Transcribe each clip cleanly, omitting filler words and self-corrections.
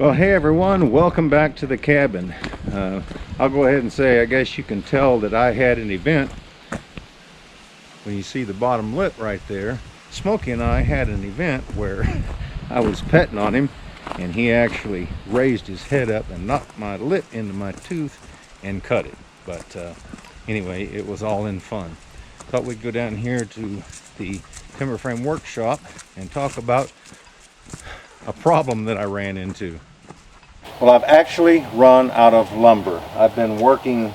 Well, hey everyone, welcome back to the cabin. I'll go ahead and say, I guess you can tell that I had an event. When you see the bottom lip right there, Smokey and I had an event where I was petting on him and he actually raised his head up and knocked my lip into my tooth and cut it. But anyway, it was all in fun. Thought we'd go down here to the timber frame workshop and talk about a problem that I ran into. Well, I've actually run out of lumber. I've been working,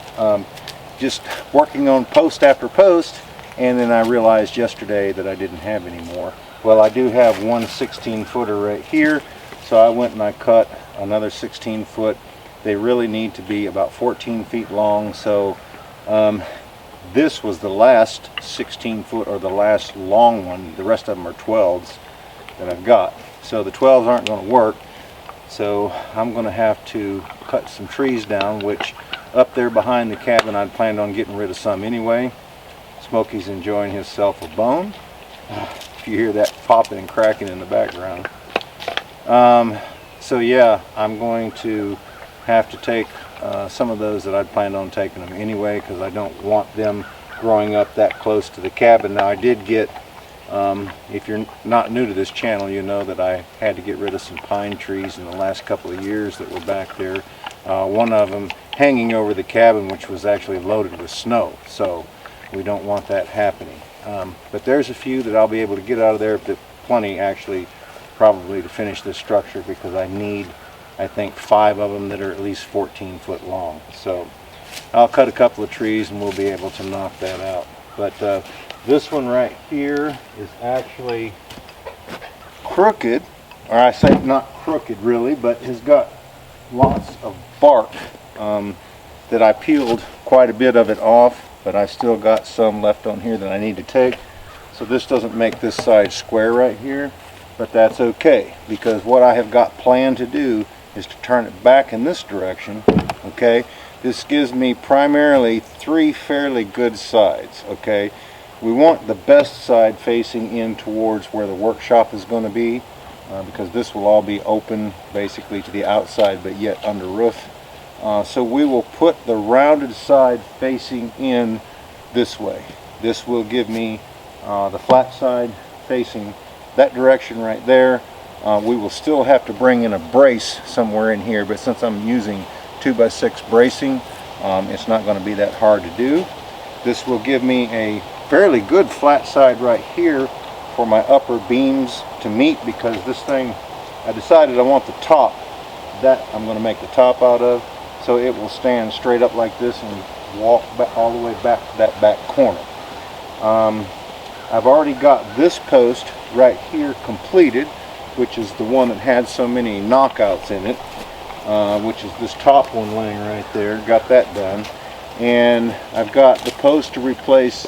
just working on post after post, and then I realized yesterday that I didn't have any more. Well, I do have one 16-footer right here, so I went and I cut another 16-foot. They really need to be about 14 feet long, so this was the last 16-foot or the last long one. The rest of them are 12s that I've got. So the 12s aren't going to work, so I'm going to have to cut some trees down, which up there behind the cabin I'd planned on getting rid of some anyway. Smokey's enjoying himself a bone. If you hear that popping and cracking in the background. So yeah, I'm going to have to take some of those that I'd planned on taking them anyway, because I don't want them growing up that close to the cabin. Now I did get, if you're not new to this channel, you know that I had to get rid of some pine trees in the last couple of years that were back there. One of them hanging over the cabin, which was actually loaded with snow, so we don't want that happening. But there's a few that I'll be able to get out of there, but plenty actually probably to finish this structure, because I need, I think, 5 of them that are at least 14 foot long. So I'll cut a couple of trees and we'll be able to knock that out. But this one right here is actually crooked, or I say not crooked really, but has got lots of bark that I peeled quite a bit of it off, but I still got some left on here that I need to take. So this doesn't make this side square right here, but that's okay, because what I have got planned to do is to turn it back in this direction. Okay, this gives me primarily 3 fairly good sides. Okay, we want the best side facing in towards where the workshop is going to be, because this will all be open basically to the outside, but yet under roof. So we will put the rounded side facing in this way. This will give me the flat side facing that direction right there. We will still have to bring in a brace somewhere in here, but since I'm using 2x6 bracing, it's not going to be that hard to do. This will give me a fairly good flat side right here for my upper beams to meet, because this thing, I decided I want the top, that I'm going to make the top out of, so it will stand straight up like this and walk back all the way back to that back corner. I've already got this post right here completed, which is the one that had so many knockouts in it, which is this top one laying right there. Got that done, and I've got the post to replace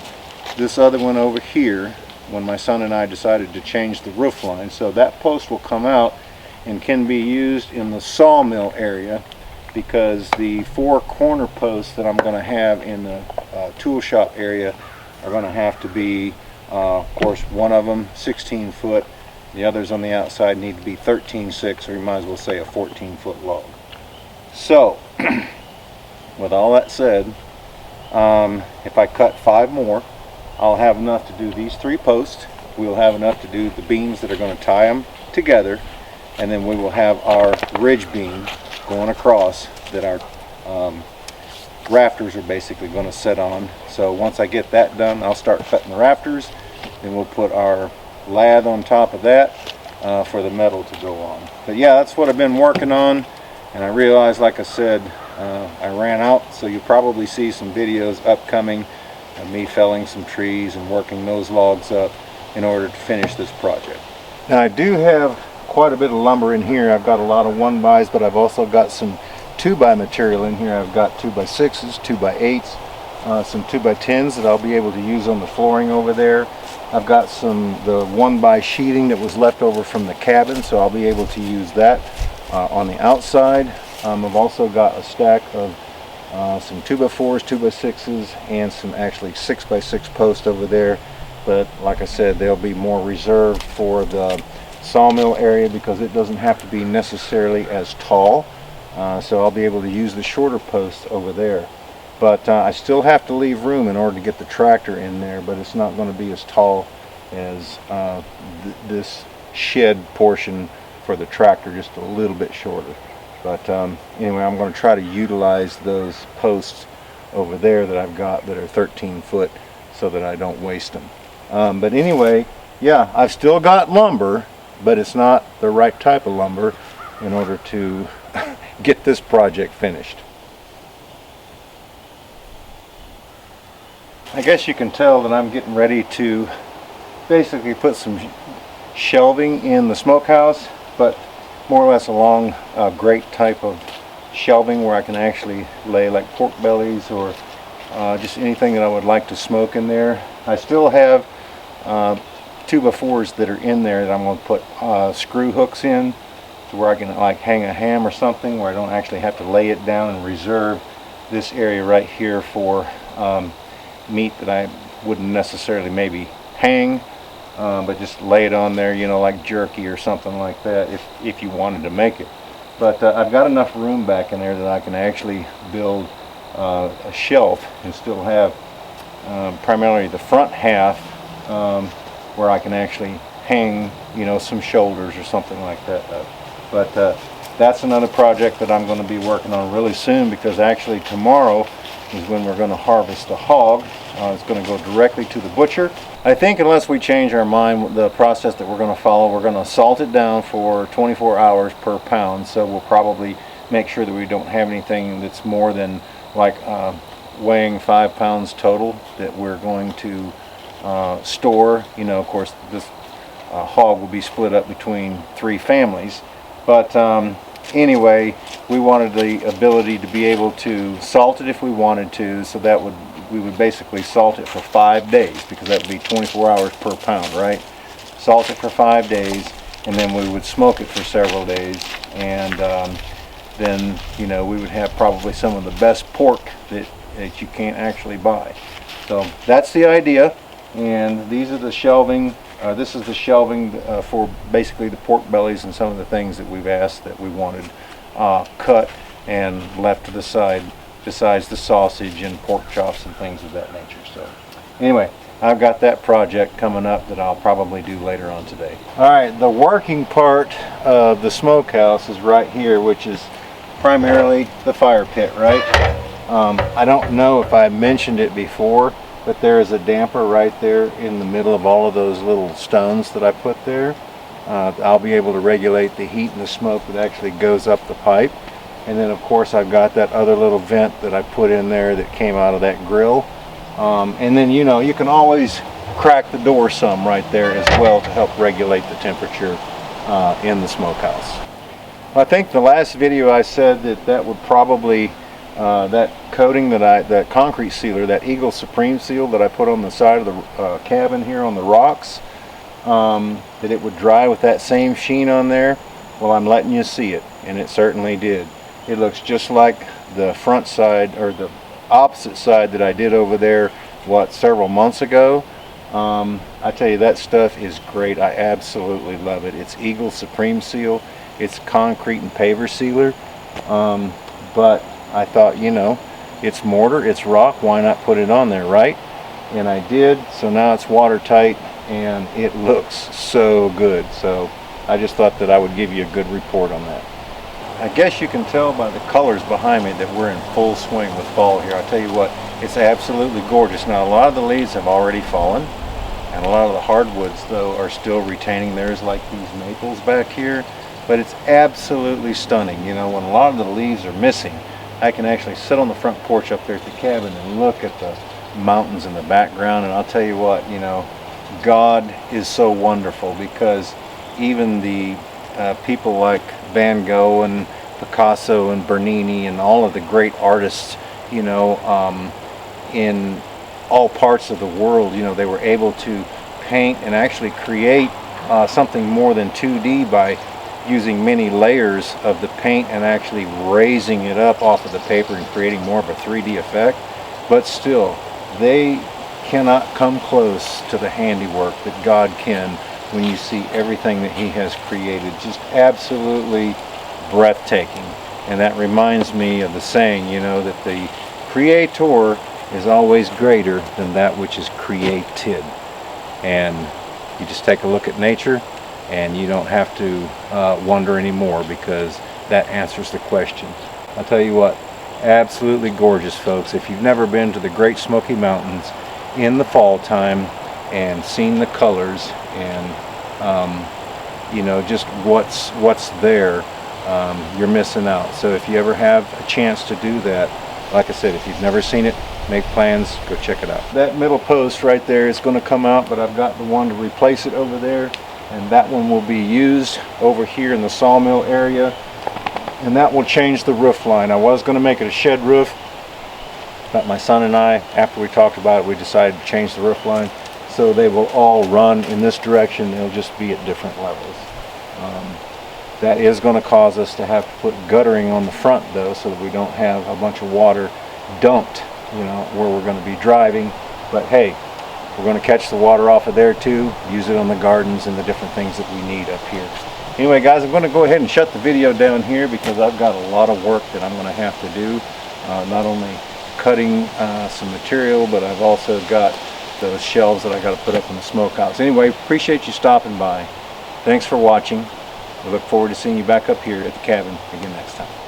this other one over here when my son and I decided to change the roof line. So that post will come out and can be used in the sawmill area, because the 4 corner posts that I'm going to have in the tool shop area are going to have to be, of course, one of them 16 foot. The others on the outside need to be 13.6, or you might as well say a 14-foot log. So, with all that said, if I cut 5 more, I'll have enough to do these 3 posts. We'll have enough to do the beams that are going to tie them together, and then we will have our ridge beam going across that our rafters are basically going to sit on. So once I get that done, I'll start cutting the rafters, then we'll put our lath on top of that for the metal to go on. But yeah, that's what I've been working on, and I realized, like I said, I ran out, so you'll probably see some videos upcoming of me felling some trees and working those logs up in order to finish this project. Now I do have quite a bit of lumber in here. I've got a lot of 1x, but I've also got some 2x material in here. I've got 2x6s, 2x8s, some 2x10s that I'll be able to use on the flooring over there. I've got the 1x sheething that was left over from the cabin, so I'll be able to use that on the outside. I've also got a stack of some 2x4s, 2x6s, and some actually 6x6 posts over there, but like I said, they'll be more reserved for the sawmill area because it doesn't have to be necessarily as tall. So I'll be able to use the shorter posts over there. But I still have to leave room in order to get the tractor in there, but it's not going to be as tall as this shed portion for the tractor, just a little bit shorter. But anyway, I'm going to try to utilize those posts over there that I've got that are 13 foot so that I don't waste them. But anyway, yeah, I've still got lumber, but it's not the right type of lumber in order to get this project finished. I guess you can tell that I'm getting ready to basically put some shelving in the smokehouse, but more or less along a grate type of shelving where I can actually lay like pork bellies or just anything that I would like to smoke in there. I still have 2x4s that are in there that I'm going to put screw hooks in to where I can like hang a ham or something, where I don't actually have to lay it down and reserve this area right here for meat that I wouldn't necessarily maybe hang, but just lay it on there, you know, like jerky or something like that if you wanted to make it. But I've got enough room back in there that I can actually build a shelf and still have primarily the front half where I can actually hang, you know, some shoulders or something like that. But that's another project that I'm going to be working on really soon, because actually tomorrow is when we're going to harvest the hog. It's going to go directly to the butcher. I think unless we change our mind, the process that we're going to follow, we're going to salt it down for 24 hours per pound. So we'll probably make sure that we don't have anything that's more than like weighing 5 pounds total that we're going to store. You know, of course, this hog will be split up between 3 families. But anyway, we wanted the ability to be able to salt it if we wanted to, so that we would basically salt it for 5 days, because that would be 24 hours per pound, right? Salt it for 5 days, and then we would smoke it for several days, and then, you know, we would have probably some of the best pork that you can't actually buy. So that's the idea, and these are the shelving. This is the shelving for basically the pork bellies and some of the things that we've asked that we wanted cut and left to the side, besides the sausage and pork chops and things of that nature. So anyway, I've got that project coming up that I'll probably do later on today. All right, the working part of the smokehouse is right here, which is primarily the fire pit, right? I don't know if I mentioned it before, but there is a damper right there in the middle of all of those little stones that I put there. I'll be able to regulate the heat and the smoke that actually goes up the pipe. And then of course I've got that other little vent that I put in there that came out of that grill. And then, you know, you can always crack the door some right there as well to help regulate the temperature in the smokehouse. I think the last video I said that would probably that coating that concrete sealer, that Eagle Supreme seal that I put on the side of the cabin here on the rocks, that it would dry with that same sheen on there. Well, I'm letting you see it, and it certainly did. It looks just like the front side, or the opposite side that I did over there, several months ago. I tell you, that stuff is great. I absolutely love it. It's Eagle Supreme seal. It's concrete and paver sealer. But I thought, you know, it's mortar, it's rock, why not put it on there, right? And I did, so now it's watertight, and it looks so good. So I just thought that I would give you a good report on that. I guess you can tell by the colors behind me that we're in full swing with fall here. I'll tell you what, it's absolutely gorgeous. Now, a lot of the leaves have already fallen, and a lot of the hardwoods, though, are still retaining theirs, like these maples back here. But it's absolutely stunning. You know, when a lot of the leaves are missing, I can actually sit on the front porch up there at the cabin and look at the mountains in the background. And I'll tell you what, you know, God is so wonderful, because even the people like Van Gogh and Picasso and Bernini and all of the great artists, you know, in all parts of the world, you know, they were able to paint and actually create something more than 2D by using many layers of the paint and actually raising it up off of the paper and creating more of a 3D effect. But still, they cannot come close to the handiwork that God can when you see everything that he has created. Just absolutely breathtaking. And that reminds me of the saying, you know, that the creator is always greater than that which is created. And you just take a look at nature and you don't have to wonder anymore, because that answers the question. I'll tell you what, absolutely gorgeous, folks. If you've never been to the Great Smoky Mountains in the fall time and seen the colors and you know, just what's there, you're missing out. So if you ever have a chance to do that, like I said, if you've never seen it, make plans, go check it out. That middle post right there is going to come out, but I've got the one to replace it over there, and that one will be used over here in the sawmill area, and that will change the roof line. I was going to make it a shed roof, but my son and I, after we talked about it, we decided to change the roof line, so they will all run in this direction. They'll just be at different levels. That is going to cause us to have to put guttering on the front, though, so that we don't have a bunch of water dumped, you know, where we're going to be driving. But hey, we're going to catch the water off of there too, use it on the gardens and the different things that we need up here. Anyway, guys, I'm going to go ahead and shut the video down here, because I've got a lot of work that I'm going to have to do. Not only cutting some material, but I've also got those shelves that I got to put up in the smokehouse. Anyway, appreciate you stopping by. Thanks for watching. We look forward to seeing you back up here at the cabin again next time.